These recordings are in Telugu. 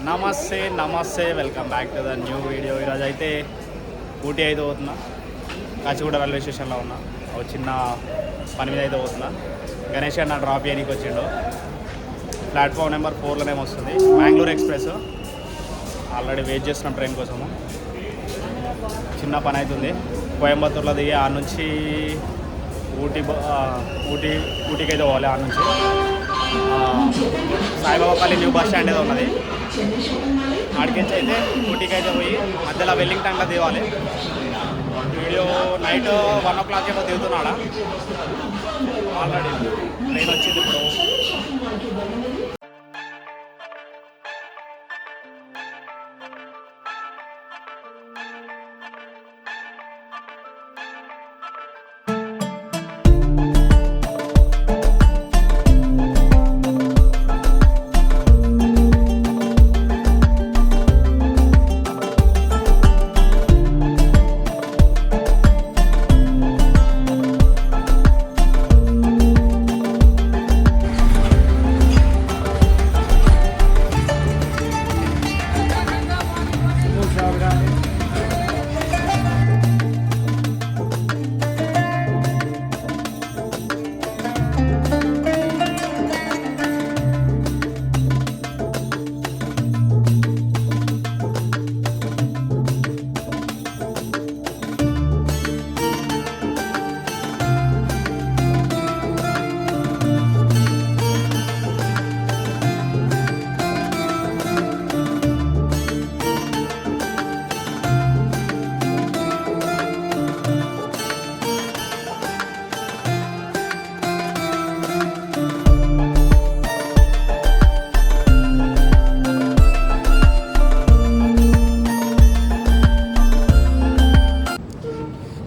నమస్తే welcome back to the new video. ఈరోజు అయితే ఊటీ అయితే పోతున్నా, కాచిగూడ రైల్వే స్టేషన్లో ఉన్నా. ఒక చిన్న పని మీద అయితే పోతున్నా. గణేష్ అన్న డ్రాప్ చేయడానికి వచ్చిండు. ప్లాట్ఫామ్ నెంబర్ 4లోనే వస్తుంది, మ్యాంగ్లూర్ ఎక్స్ప్రెస్. ఆల్రెడీ వెయిట్ చేస్తున్నాం ట్రైన్ కోసము. చిన్న పని అవుతుంది. కోయంబత్తూర్లో దిగి ఆ నుంచి ఊటీకి అయితే పోవాలి. ఆ నుంచి సాయిబాబాపల్లి న్యూ బస్ స్టాండ్ ఏదో ఉన్నది, ఆడికించి అయితే ఊటీకి అయితే పోయి మధ్యలో వెల్లింగ్టన్లో దిగాలి. వీడియో నైట్ 1 o'clock ఏమో దిగుతున్నాడా. ఆల్రెడీ ట్రైన్ వచ్చింది ఇప్పుడు.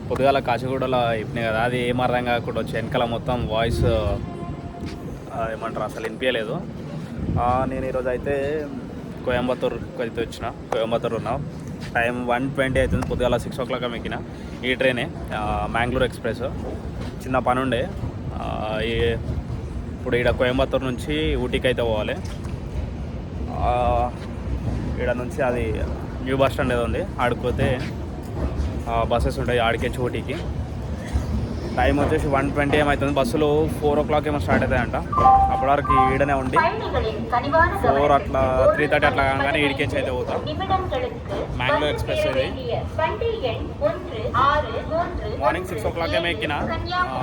పొద్దుగాల కాచిగూడలో ఇప్పినాయి కదా, అది ఏం అర్థం కాకుండా వచ్చి వెనకాల మొత్తం వాయిస్ ఏమంటారు అసలు వినిపించలేదు. నేను ఈరోజు అయితే కోయంబత్తూర్కి అయితే వచ్చిన. కోయంబత్తూర్ ఉన్నా. టైం 1:20 అవుతుంది. పొద్దుగాల 6 o'clock ఎక్కిన ఈ ట్రైనే, మ్యాంగ్లూర్ ఎక్స్ప్రెస్. చిన్న పని ఉండే. ఇప్పుడు ఇక్కడ కోయంబత్తూర్ నుంచి ఊటీకి అయితే పోవాలి. ఇక్కడ నుంచి అది న్యూ బస్ స్టాండ్ ఏదో ఉంది, ఆడిపోతే బస్సెస్ ఉంటాయి ఆడికే చోటీకి. టైం వచ్చేసి 1:20 ఏమవుతుంది. బస్సులు 4 o'clock ఏమో స్టార్ట్ అవుతాయంట. అప్పటి వరకు ఈడనే ఉండి 4 అట్లా 3:30 అట్లా కాగానే ఈడికేసి అయితే పోతాం. మ్యాంగ్లూర్ ఎక్స్ప్రెస్ ఇది. మార్నింగ్ 6 o'clock ఏమో ఎక్కిన,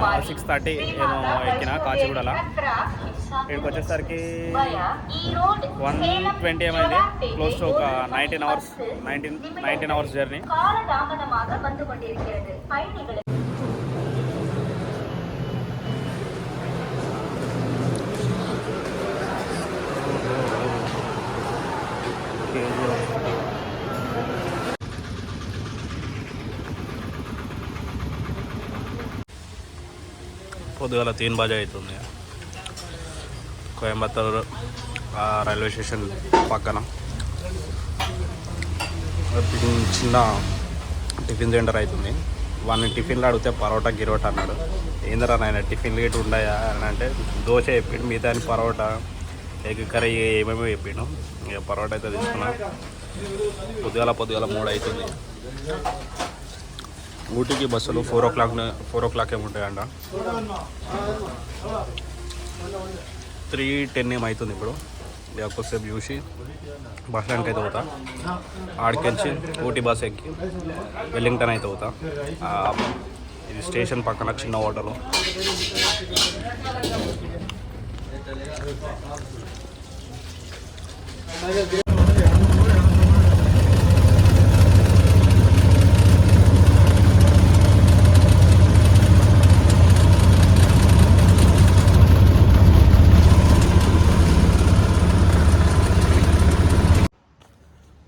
6:30 ఏమో ఎక్కిన కాచిగూడలో. ఇక్కడికి వచ్చేసరికి 1:20 ఏమైంది. క్లోజ్ టు ఒక 19 hours జర్నీ. పొద్దుగాల 3 బజే అవుతుంది. కోయంబత్తూర్ రైల్వే స్టేషన్ పక్కన చిన్న టిఫిన్ సెంటర్ అవుతుంది. వాడిని టిఫిన్లు అడిగితే పరోటా గిరోటా అన్నాడు. ఏందరా నాయన టిఫిన్లు గట్టి ఉన్నాయా అని అంటే దోశ చెప్పిండు, మిగతా పరోటా ఎగ్ కర్రీ ఏమేమో చెప్పిండు. ఇక పరోటా అయితే తీసుకున్నా. పొద్దుగాల 3 అవుతుంది. ఊటీకి బస్సులు 4 o'clock ఏముంటాయంట. 3:10 ఏమవుతుంది ఇప్పుడు. కొద్దిసేపు చూసి బస్ స్టాండ్కి అయితే పోతా. ఆడికెళ్ళి ఊటీ బస్ ఎక్కి వెల్లింగ్టన్ అయితే పోతా. ఇది స్టేషన్ పక్కన చిన్న హోటలు.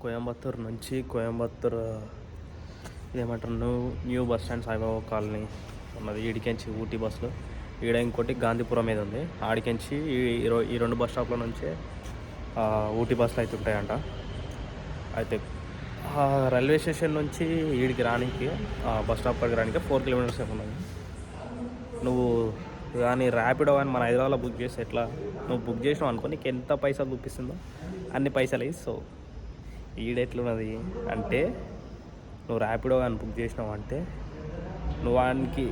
కోయంబత్తూర్ నుంచి కోయంబత్తూర్ ఏమంటారు new bus stand Saibaba colony ఉన్నది. ఈడికెంచి ఊటీ బస్సులు. ఈడ ఇంకోటి గాంధీపురం మీద ఉంది. ఆడికెంచి ఈ 2 బస్ స్టాప్ల నుంచే ఊటీ బస్సులు అయితే ఉంటాయంట. అయితే రైల్వే స్టేషన్ నుంచి ఈడికి రానికి బస్ స్టాప్ కాడికి రానికి 4 kilometers ఉన్నది. నువ్వు కానీ ర్యాపిడో కానీ మన హైదరాబాద్లో బుక్ చేస్తే ఎట్లా, నువ్వు బుక్ చేసినావు అనుకో నీకు ఎంత పైసలు చూపిస్తుందో అన్ని పైసలు ఇస్తావు. ఈడెట్లున్నది అంటే నువ్వు ర్యాపిడో కానీ బుక్ చేసినావు అంటే నువ్వు వానికి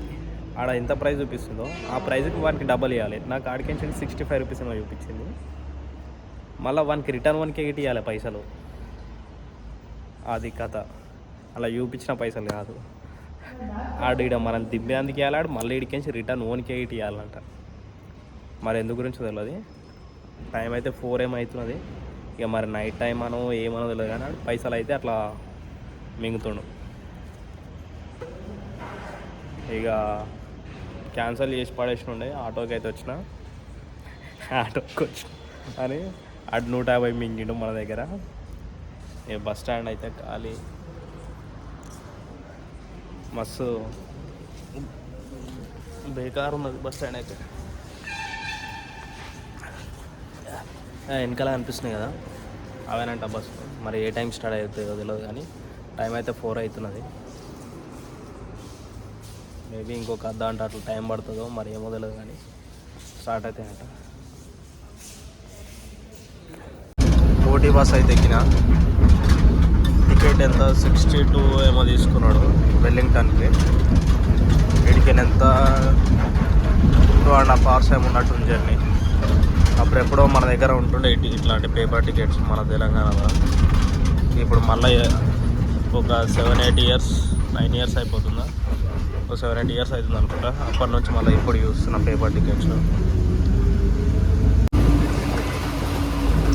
ఆడ ఎంత ప్రైస్ చూపిస్తుందో ఆ ప్రైస్కి వానికి డబల్ ఇవ్వాలి. నాకు ఆడికించి 65 రూపీస్ ఏమో చూపించింది. మళ్ళీ వానికి రిటర్న్ 1K ఇవ్వాలి పైసలు. అది కథ. అలా చూపించిన పైసలు కాదు. ఆడు ఇక్కడ మనం దిబ్బేందుకు ఇవ్వాలి, ఆడు మళ్ళీ ఇడికించి రిటర్న్ 1K ఇవ్వాలంట. మరి ఎందు గురించో తెలియదు. టైం అయితే 4 ఏమవుతున్నది. ఇక మరి నైట్ టైం అనో ఏమనో తెలియదు కానీ పైసలు అయితే అట్లా మింగుతుండు. ఇక క్యాన్సిల్ చేసి పడేసినుండే. ఆటోకి అయితే వచ్చిన అని అటు 150 మింగిండు మన దగ్గర. ఇక బస్ స్టాండ్ అయితే ఖాళీ. మస్తు బేకారు ఉన్నది బస్ స్టాండ్ అయితే. వెనకాల కనిపిస్తున్నాయి కదా అవేనంట బస్సు. మరి ఏ టైం స్టార్ట్ అవుతుందో తెలియదు కానీ టైం అయితే 4 అవుతున్నది. మేబీ ఇంకొక అర్ధ గంట అట్లా టైం పడుతుందో మరి ఏమో తెలియదు కానీ స్టార్ట్ అవుతాయంట. ఊటీ బస్ అయితే ఎక్కిన. టికెట్ ఎంత 62 ఏమో తీసుకున్నాడు వెల్లింగ్టన్కి. వీడికి ఎంత 2.5 hours ఏమో ఉన్నట్టుంది జర్నీ. అప్పుడెప్పుడో మన దగ్గర ఉంటుండే ఇట్లాంటి పేపర్ టికెట్స్ మన తెలంగాణలో. ఇప్పుడు మళ్ళీ ఒక 7-8 years 9 years అయిపోతుందా, ఒక 7-8 years అవుతుంది అనుకుంటా. అప్పటి నుంచి మళ్ళీ ఇప్పుడు చూస్తున్నాం పేపర్ టికెట్స్.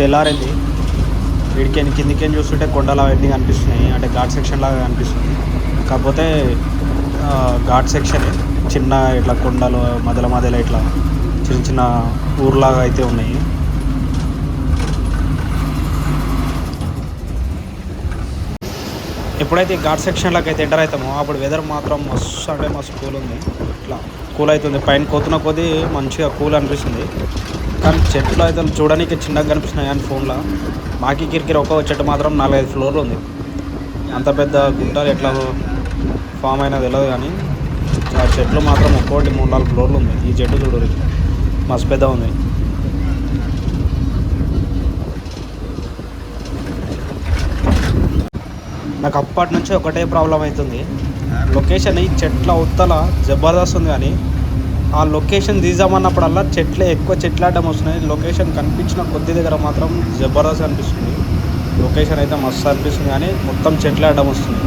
తెల్లారింది. వీడికి కిందికి చూస్తుంటే కొండలు అవన్నీ కనిపిస్తున్నాయి, అంటే ఘాట్ సెక్షన్ లాగా కనిపిస్తుంది. కాకపోతే ఘాట్ సెక్షన్ చిన్న ఇట్లా కొండలు మధ్యలో ఇట్లా చిన్న చిన్న ఊర్లాగా అయితే ఉన్నాయి. ఎప్పుడైతే ఘాట్ సెక్షన్లోకి అయితే ఎంటర్ అవుతామో అప్పుడు వెదర్ మాత్రం మస్తు అంటే మస్తు కూల్ ఉంది. ఇట్లా కూల్ అవుతుంది. పైన కోతున్న కొద్దీ మంచిగా కూల్ అనిపిస్తుంది. కానీ చెట్లు అయితే చూడడానికి చిన్నగా కనిపిస్తున్నాయి కానీ ఫోన్లో మాకి కిరికిరి ఒక్క చెట్టు మాత్రం 4-5 ఫ్లోర్లు ఉంది. అంత పెద్ద గుంటలు ఎట్లా ఫామ్ అయినా తెలియదు కానీ ఆ చెట్లు మాత్రం ఒక్కోటి 3-4 ఫ్లోర్లు ఉంది. ఈ చెట్టు చూడరు మస్తు పెద్ద ఉంది. నాకు అప్పటి నుంచి ఒకటే ప్రాబ్లం అవుతుంది. లొకేషన్ ఈ చెట్ల ఉత్తల జబర్దస్త్ ఉంది కానీ ఆ లొకేషన్ తీద్దామన్నప్పుడల్లా ఎక్కువ చెట్లు అడ్డం వస్తున్నాయి. లొకేషన్ కనిపించిన కొద్ది దగ్గర మాత్రం జబర్దస్త్ అనిపిస్తుంది. లొకేషన్ అయితే మస్తు అనిపిస్తుంది కానీ మొత్తం చెట్లు అడ్డం వస్తుంది.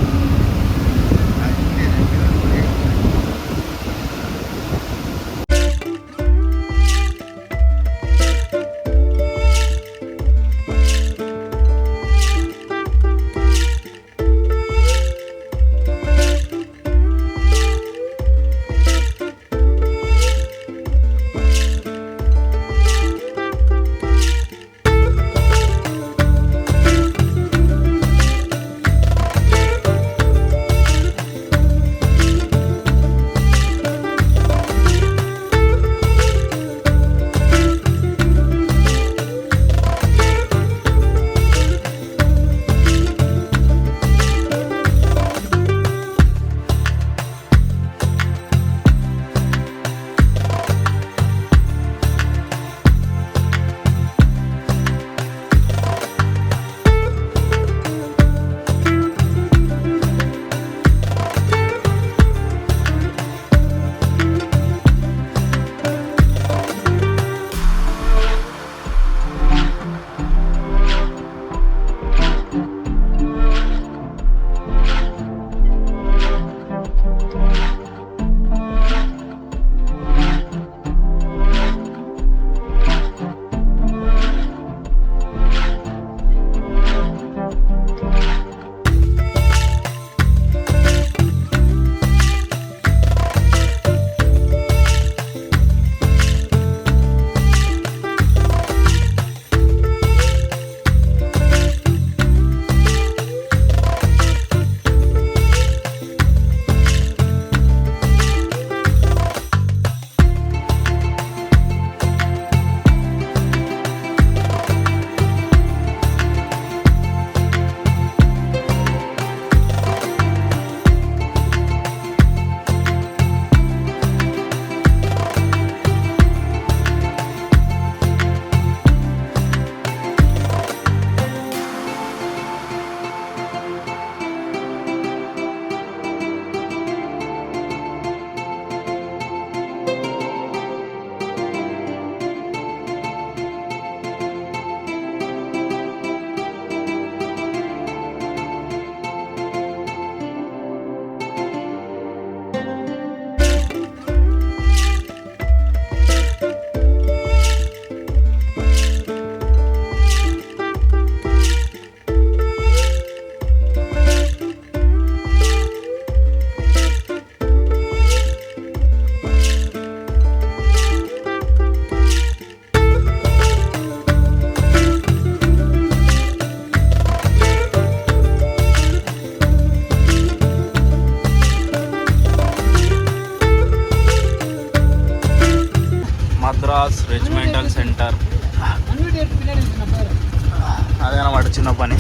చిన్న పని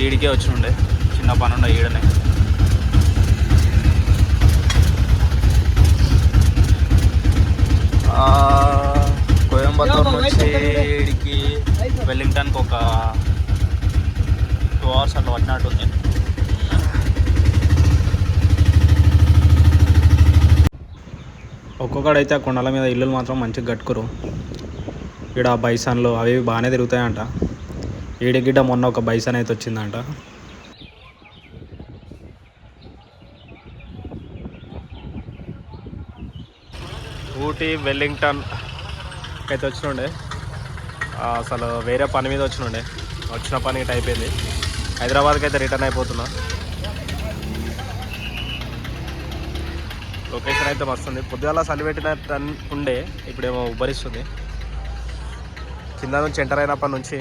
ఈడికే వచ్చి ఉండే చిన్న పని ఉండే ఈడనే. కోయంబత్తూరు నుంచి ఈడికి వెల్లింగ్టన్కి ఒక 2 hours అట్లా వచ్చినట్టుంది. ఒక్కొక్కడైతే ఆ కొండల మీద ఇల్లులు మాత్రం మంచిగా కట్టుకురు. ఇక్కడ బైసాన్లు అవి బాగానే తిరుగుతాయంట. ఈడిగిడ్డ మొన్న ఒక బైసాన్ అయితే వచ్చిందంట. ఊటీ వెల్లింగ్టన్ అయితే వచ్చినుండే, అసలు వేరే పని మీద వచ్చిన పని ఇటు అయిపోయింది. హైదరాబాద్కి అయితే రిటర్న్ అయిపోతున్నా. లొకేషన్ అయితే మస్తుంది. పొద్దుగాల చలి పెట్టినట్టు ఉండే, ఇప్పుడేమో ఉబ్బరిస్తుంది. కింద నుంచి ఎంటర్ అయినప్పటి నుంచి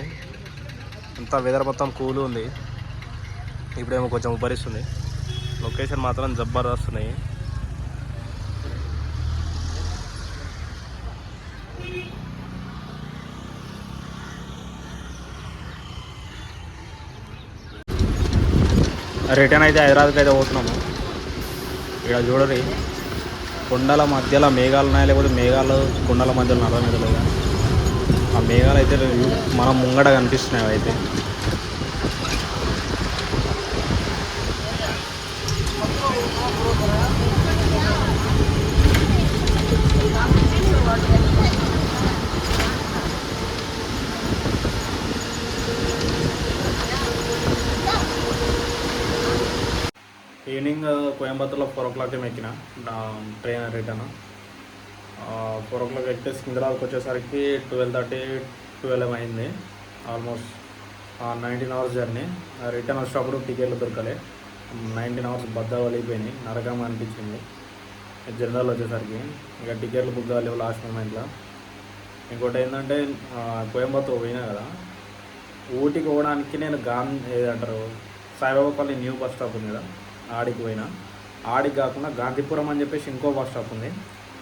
అంతా వెదర్ మొత్తం కూల్ ఉంది. ఇప్పుడేమో కొంచెం ఉబ్బరిస్తుంది. లొకేషన్ మాత్రం జబర్దస్త్ ఉన్నాయి. రిటర్న్ అయితే హైదరాబాద్కి అయితే పోతున్నాము. ఇక్కడ చూడరి కొండల మధ్యలో మేఘాలు ఉన్నాయి, లేకపోతే మేఘాలు కొండల మధ్యలో నడవలేదు. ఆ మేఘాలు అయితే మనం ముంగట కనిపిస్తున్నాయి. అయితే ఈవినింగ్ కోయంబత్తూర్లో 4 o'clock ఏమో ఎక్కిన ట్రైన్ రిటర్న్. 4 o'clock ఎక్కితే సికింద్రాబాద్కి వచ్చేసరికి 12:30, 12 అయింది. Almost 19 hours journey. రిటర్న్ వచ్చేటప్పుడు టికెట్లు దొరకలే. 19 hours బద్ద వలిగిపోయినాయి. నరకం అనిపించింది జనరల్ వచ్చేసరికి. ఇక టికెట్లు బుక్ కాలేవు లాస్ట్ మూమెంట్లో. ఇంకోటి ఏంటంటే కోయంబత్తూర్ పోయినా కదా, ఊటీకి పోవడానికి నేను ఏదంటారు Saibaba colony new bus stop ఉంది కదా, ఆడికి పోయినా. ఆడికి కాకుండా గాంధీపురం అని చెప్పేసి ఇంకో బస్ స్టాప్ ఉంది.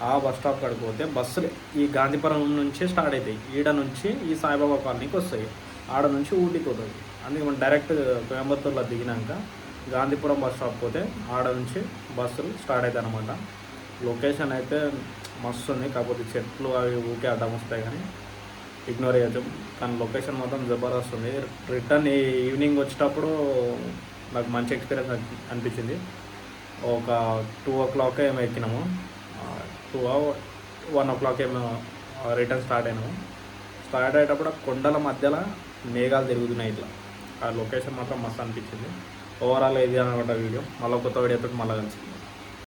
ఆ బస్ స్టాప్ కాడికి పోతే బస్సులు ఈ గాంధీపురం నుంచి స్టార్ట్ అవుతాయి. ఈడ నుంచి ఈ సాయిబాబా కాలనీకి వస్తాయి, ఆడ నుంచి ఊటీకి పోతుంది. అందుకే మనం డైరెక్ట్ కోయంబత్తూర్లో దిగినాక గాంధీపురం బస్ స్టాప్ పోతే ఆడ నుంచి బస్సులు స్టార్ట్ అవుతాయి అన్నమాట. లొకేషన్ అయితే మస్తు ఉంది, కాకపోతే చెట్లు అవి ఊకే అడ్డం వస్తాయి కానీ ఇగ్నోర్ చేయొచ్చు. కానీ లొకేషన్ మాత్రం జబర్దస్త్ ఉంది. రిటర్న్ ఈవినింగ్ వచ్చేటప్పుడు నాకు మంచి ఎక్స్పీరియన్స్ అనిపించింది. ఒక 2 o'clock ఏమో ఎక్కినాము, 1 o'clock ఏమో రిటర్న్ స్టార్ట్ అయినాము. స్టార్ట్ అయ్యేటప్పుడు కొండల మధ్యలో మేఘాలు తిరుగుతున్నాయి ఇట్లా. ఆ లొకేషన్ మాత్రం మస్తు అనిపించింది. ఓవరాల్ ఇది అనమాట వీడియో. మళ్ళీ కొత్త వీడియోతో మళ్ళీ కలిసి